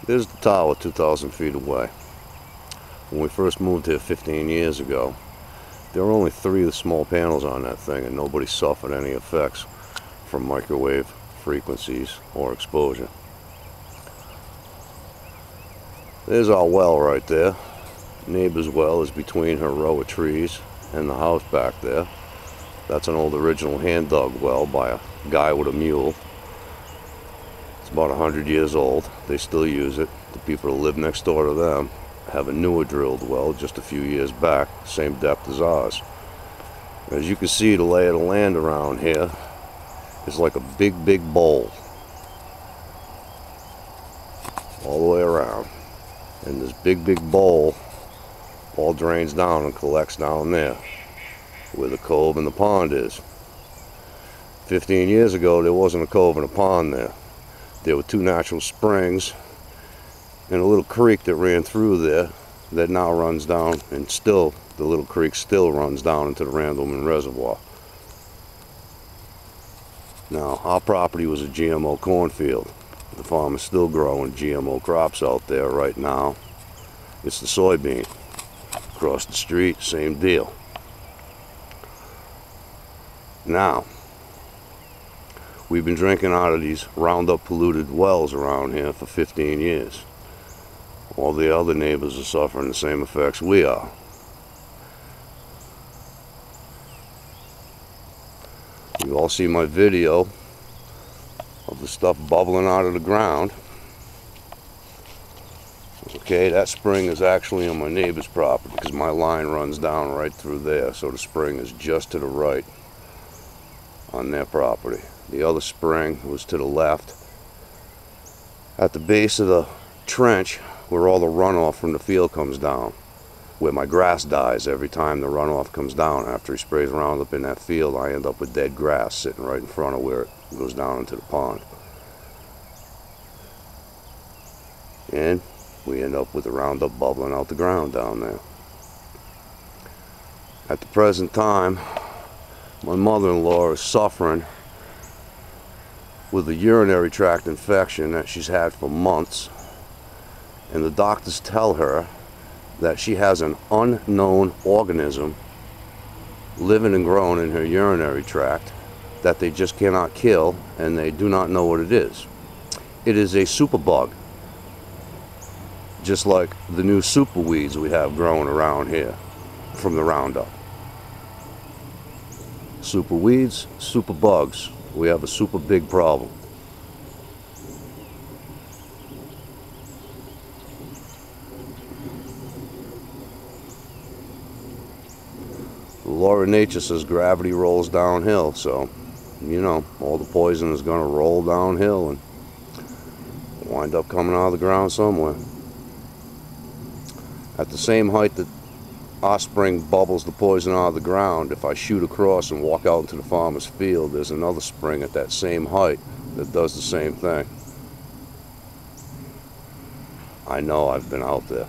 There's the tower 2,000 feet away. When we first moved here 15 years ago, there were only 3 small panels on that thing, and nobody suffered any effects from microwave frequencies or exposure. There's our well right there. Neighbor's well is between her row of trees and the house back there. That's an old original hand-dug well by a guy with a mule. It's about 100 years old. They still use it. The people that live next door to them have a newer drilled well just a few years back, same depth as ours. As you can see, the lay of the land around here is like a big bowl all the way around, and this big bowl all drains down and collects down there where the cove and the pond is. 15 years ago there wasn't a cove and a pond there. There were 2 natural springs and a little creek that ran through there that now runs down, and still the little creek still runs down into the Randleman Reservoir. Now, our property was a GMO cornfield. The farm is still growing GMO crops out there right now. It's the soybean. Across the street, same deal. Now, we've been drinking out of these RoundUp polluted wells around here for 15 years. All the other neighbors are suffering the same effects we are. You all see my video of the stuff bubbling out of the ground. Okay, that spring is actually on my neighbor's property because my line runs down right through there, so the spring is just to the right on their property. The other spring was to the left at the base of the trench where all the runoff from the field comes down, where my grass dies every time the runoff comes down. After he sprays Roundup in that field, I end up with dead grass sitting right in front of where it goes down into the pond. And we end up with the Roundup bubbling out the ground down there. At the present time, my mother-in-law is suffering with a urinary tract infection that she's had for months, and the doctors tell her that she has an unknown organism living and growing in her urinary tract that they just cannot kill, and they do not know what it is. It is a superbug, just like the new superweeds we have growing around here from the Roundup. Superweeds, superbugs. We have a super big problem. The law of nature says gravity rolls downhill, so you know all the poison is going to roll downhill and wind up coming out of the ground somewhere. At the same height that our spring bubbles the poison out of the ground, if I shoot across and walk out into the farmer's field, there's another spring at that same height that does the same thing. I know, I've been out there.